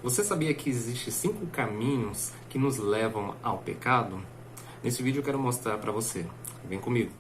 Você sabia que existem 5 caminhos que nos levam ao pecado? Nesse vídeo eu quero mostrar para você. Vem comigo.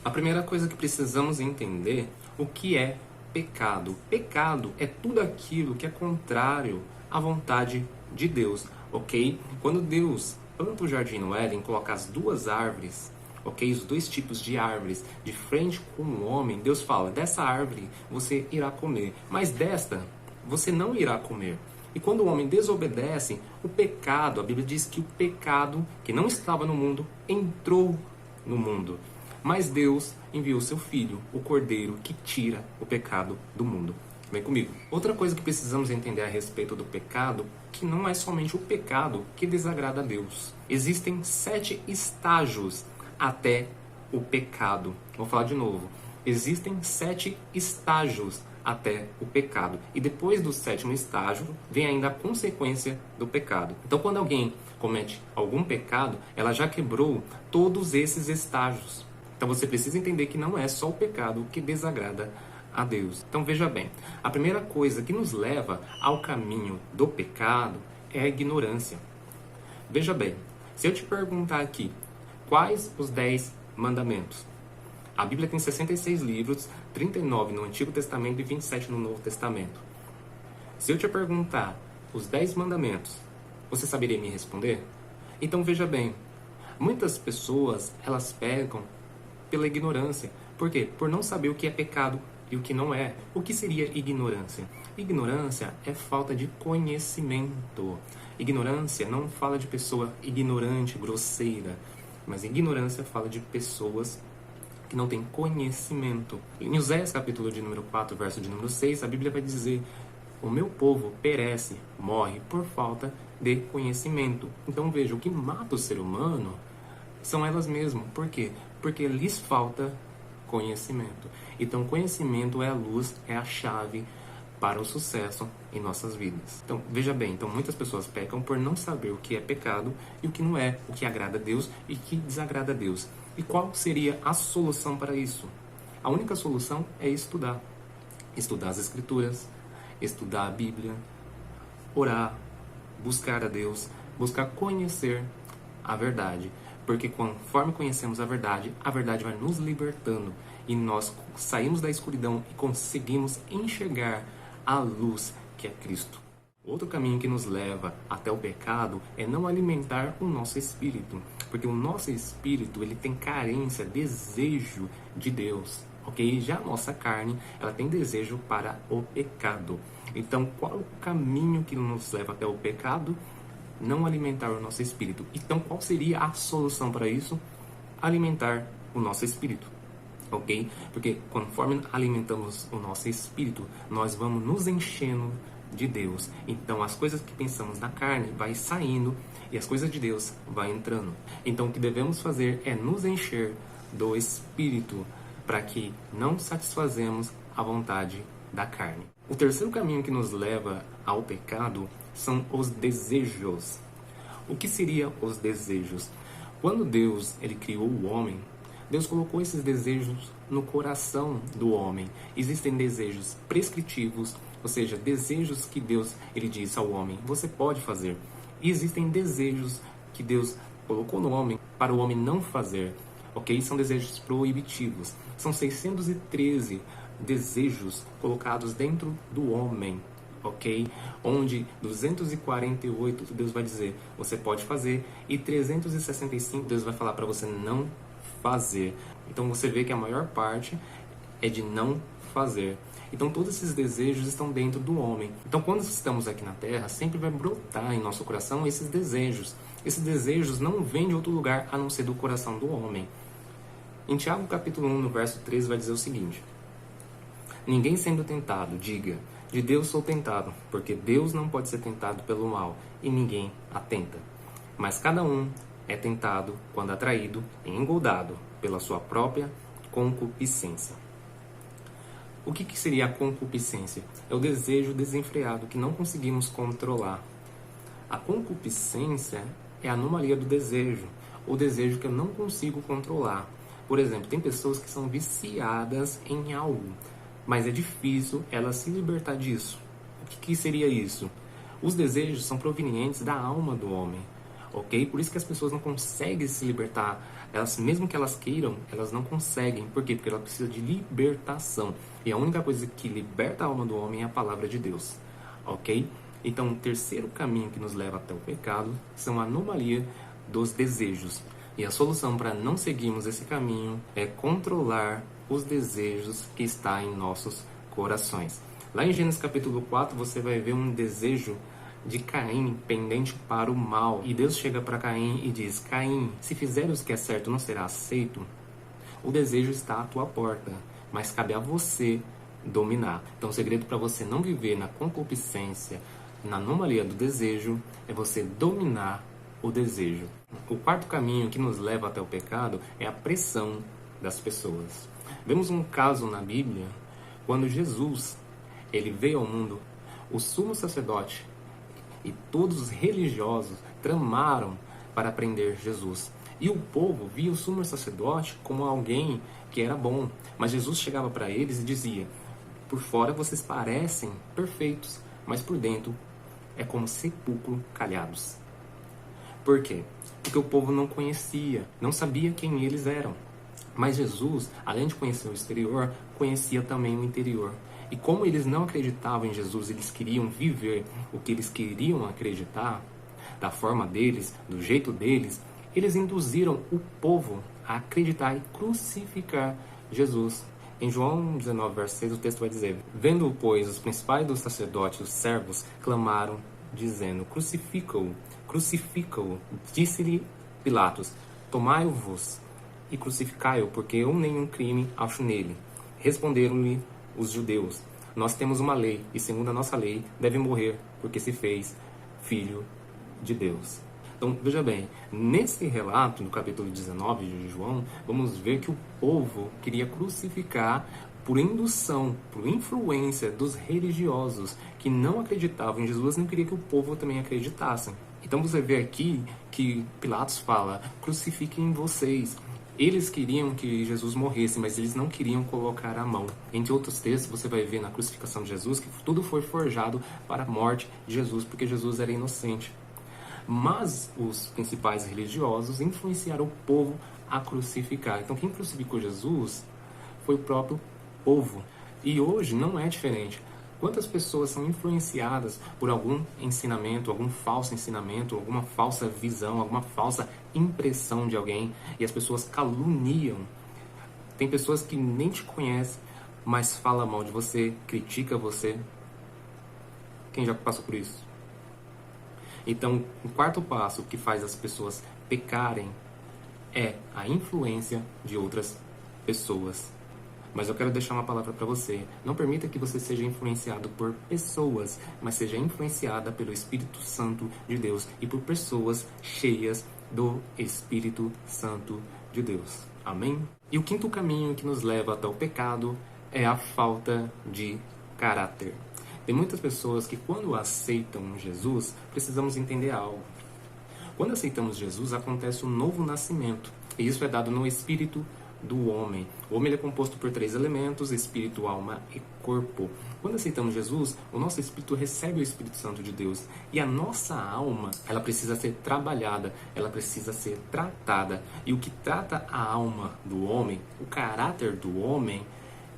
A primeira coisa que precisamos entender o que é pecado. Pecado é tudo aquilo que é contrário à vontade de Deus, ok? Quando Deus planta o jardim no Éden, coloca as duas árvores, ok? Os dois tipos de árvores de frente com o homem, Deus fala, dessa árvore você irá comer, mas desta você não irá comer. E quando o homem desobedece, o pecado, a Bíblia diz que o pecado que não estava no mundo entrou no mundo. Mas Deus enviou seu Filho, o Cordeiro, que tira o pecado do mundo. Vem comigo. Outra coisa que precisamos entender a respeito do pecado, que não é somente o pecado que desagrada a Deus. Existem 7 estágios até o pecado. Vou falar de novo. Existem 7 estágios até o pecado. E depois do 7º estágio, vem ainda a consequência do pecado. Então, quando alguém comete algum pecado, ela já quebrou todos esses estágios. Então, você precisa entender que não é só o pecado que desagrada a Deus. Então, veja bem, a primeira coisa que nos leva ao caminho do pecado é a ignorância. Veja bem, se eu te perguntar aqui, quais os 10 mandamentos? A Bíblia tem 66 livros, 39 no Antigo Testamento e 27 no Novo Testamento. Se eu te perguntar os 10 mandamentos, você saberia me responder? Então veja bem, muitas pessoas elas pecam pela ignorância. Por quê? Por não saber o que é pecado e o que não é. O que seria ignorância? Ignorância é falta de conhecimento. Ignorância não fala de pessoa ignorante, grosseira, mas ignorância fala de pessoas que não tem conhecimento. Em Oséias capítulo de número 4, verso de número 6, a Bíblia vai dizer: o meu povo perece, morre por falta de conhecimento. Então veja, o que mata o ser humano são elas mesmas. Por quê? Porque lhes falta conhecimento. Então conhecimento é a luz, é a chave para o sucesso em nossas vidas. Então veja bem, então muitas pessoas pecam por não saber o que é pecado e o que não é, o que agrada a Deus e o que desagrada a Deus. E qual seria a solução para isso? A única solução é estudar. Estudar as Escrituras, estudar a Bíblia, orar, buscar a Deus, buscar conhecer a verdade. Porque conforme conhecemos a verdade vai nos libertando e nós saímos da escuridão e conseguimos enxergar a luz que é Cristo. Outro caminho que nos leva até o pecado é não alimentar o nosso espírito, porque o nosso espírito ele tem carência, desejo de Deus, ok? Já a nossa carne ela tem desejo para o pecado. Então, qual o caminho que nos leva até o pecado? Não alimentar o nosso espírito. Então, qual seria a solução para isso? Alimentar o nosso espírito, ok? Porque conforme alimentamos o nosso espírito, nós vamos nos enchendo de Deus. Então as coisas que pensamos na carne vai saindo e as coisas de Deus vai entrando. Então o que devemos fazer é nos encher do Espírito para que não satisfazemos a vontade da carne. O terceiro caminho que nos leva ao pecado são os desejos. O que seriam os desejos? Quando Deus ele criou o homem, Deus colocou esses desejos no coração do homem. Existem desejos prescritivos, ou seja, desejos que Deus ele diz ao homem, você pode fazer. E existem desejos que Deus colocou no homem para o homem não fazer, ok? São desejos proibitivos. São 613 desejos colocados dentro do homem, ok? Onde 248 Deus vai dizer, você pode fazer, e 365 Deus vai falar para você não fazer. Então você vê que a maior parte é de não fazer. Então todos esses desejos estão dentro do homem. Então quando estamos aqui na Terra, sempre vai brotar em nosso coração esses desejos. Esses desejos não vêm de outro lugar a não ser do coração do homem. Em Tiago capítulo 1, no verso 13, vai dizer o seguinte: ninguém sendo tentado, diga, de Deus sou tentado, porque Deus não pode ser tentado pelo mal, e ninguém a tenta. Mas cada um é tentado quando atraído e engoldado pela sua própria concupiscência. O que seria a concupiscência? É o desejo desenfreado que não conseguimos controlar. A concupiscência é a anomalia do desejo, o desejo que eu não consigo controlar. Por exemplo, tem pessoas que são viciadas em algo, mas é difícil ela se libertar disso. O que seria isso? Os desejos são provenientes da alma do homem, ok? Por isso que as pessoas não conseguem se libertar. Elas, mesmo que elas queiram, elas não conseguem. Por quê? Porque ela precisa de libertação. E a única coisa que liberta a alma do homem é a palavra de Deus, ok? Então, o terceiro caminho que nos leva até o pecado são a anomalia dos desejos. E a solução para não seguirmos esse caminho é controlar os desejos que está em nossos corações. Lá em Gênesis capítulo 4, você vai ver um desejo de Caim pendente para o mal. E Deus chega para Caim e diz: Caim, se fizeres o que é certo, não será aceito? O desejo está à tua porta, mas cabe a você dominar. Então, o segredo para você não viver na concupiscência, na anomalia do desejo, é você dominar o desejo. O quarto caminho que nos leva até o pecado é a pressão das pessoas. Vemos um caso na Bíblia, quando Jesus ele veio ao mundo, o sumo sacerdote e todos os religiosos tramaram para prender Jesus. E o povo via o sumo sacerdote como alguém que era bom. Mas Jesus chegava para eles e dizia: por fora vocês parecem perfeitos, mas por dentro é como sepulcro calhados. Por quê? Porque o povo não conhecia, não sabia quem eles eram. Mas Jesus, além de conhecer o exterior, conhecia também o interior. E como eles não acreditavam em Jesus, eles queriam viver o que eles queriam acreditar, da forma deles, do jeito deles, eles induziram o povo a acreditar e crucificar Jesus. Em João 19, verso 6, o texto vai dizer: vendo, pois, os principais dos sacerdotes, os servos, clamaram, dizendo: crucifica-o, crucifica-o. Disse-lhe Pilatos: tomai-o-vos e crucificai-o, porque eu nenhum crime acho nele. Responderam-lhe os judeus: nós temos uma lei, e segundo a nossa lei deve morrer, porque se fez filho de Deus. Então, veja bem, nesse relato, no capítulo 19 de João, vamos ver que o povo queria crucificar por indução, por influência dos religiosos que não acreditavam em Jesus, não queria que o povo também acreditasse. Então você vê aqui que Pilatos fala: crucifiquem vocês. Eles queriam que Jesus morresse, mas eles não queriam colocar a mão. Entre outros textos, você vai ver na crucificação de Jesus que tudo foi forjado para a morte de Jesus, porque Jesus era inocente. Mas os principais religiosos influenciaram o povo a crucificar. Então quem crucificou Jesus foi o próprio povo. E hoje não é diferente. Quantas pessoas são influenciadas por algum ensinamento, algum falso ensinamento, alguma falsa visão, alguma falsa impressão de alguém, e as pessoas caluniam. Tem pessoas que nem te conhecem, mas falam mal de você, critica você. Quem já passou por isso? Então, o quarto passo que faz as pessoas pecarem é a influência de outras pessoas. Mas eu quero deixar uma palavra para você. Não permita que você seja influenciado por pessoas, mas seja influenciada pelo Espírito Santo de Deus e por pessoas cheias do Espírito Santo de Deus. Amém? E o quinto caminho que nos leva até o pecado é a falta de caráter. Tem muitas pessoas que, quando aceitam Jesus, precisamos entender algo. Quando aceitamos Jesus, acontece um novo nascimento. E isso é dado no espírito do homem. O homem ele é composto por 3 elementos: espírito, alma e corpo. Quando aceitamos Jesus, o nosso espírito recebe o Espírito Santo de Deus. E a nossa alma, ela precisa ser trabalhada, ela precisa ser tratada. E o que trata a alma do homem, o caráter do homem,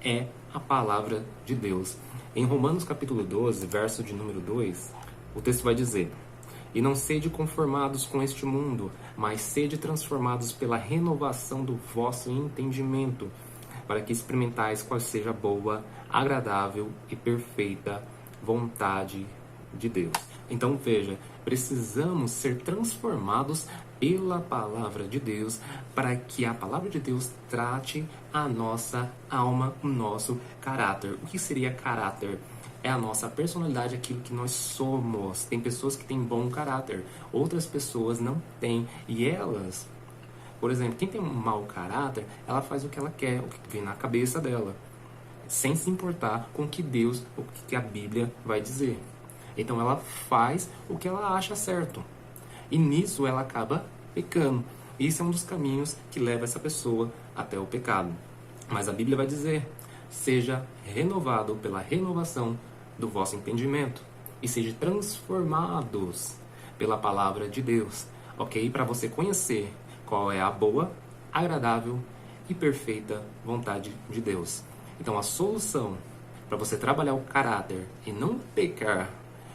é a palavra de Deus. Em Romanos capítulo 12, verso de número 2, o texto vai dizer: e não sede conformados com este mundo, mas sede transformados pela renovação do vosso entendimento, para que experimentais qual seja a boa, agradável e perfeita vontade de Deus. Então veja, precisamos ser transformados pela palavra de Deus, para que a palavra de Deus trate a nossa alma, o nosso caráter. O que seria caráter? É a nossa personalidade, aquilo que nós somos. Tem pessoas que têm bom caráter, outras pessoas não têm. E elas, por exemplo, quem tem um mau caráter, ela faz o que ela quer, o que vem na cabeça dela, sem se importar com o que Deus, o que a Bíblia vai dizer. Então ela faz o que ela acha certo. E nisso ela acaba pecando. Isso é um dos caminhos que leva essa pessoa até o pecado. Mas a Bíblia vai dizer: seja renovado pela renovação do vosso entendimento. e sejam transformados pela palavra de Deus, ok? Para você conhecer qual é a boa, agradável e perfeita vontade de Deus. Então a solução para você trabalhar o caráter e não pecar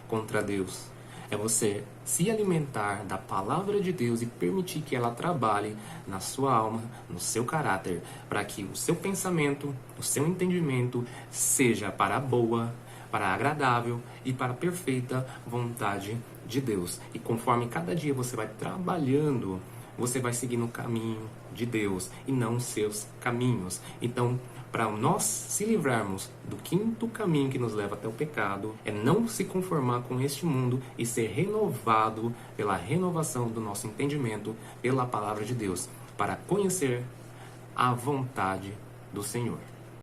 contra Deus é você se alimentar da palavra de Deus e permitir que ela trabalhe na sua alma, no seu caráter, para que o seu pensamento, o seu entendimento seja para a boa, para a agradável e para a perfeita vontade de Deus. E conforme cada dia você vai trabalhando, você vai seguir no caminho de Deus e não os seus caminhos. Então, para nós se livrarmos do quinto caminho que nos leva até o pecado, é não se conformar com este mundo e ser renovado pela renovação do nosso entendimento pela palavra de Deus, para conhecer a vontade do Senhor.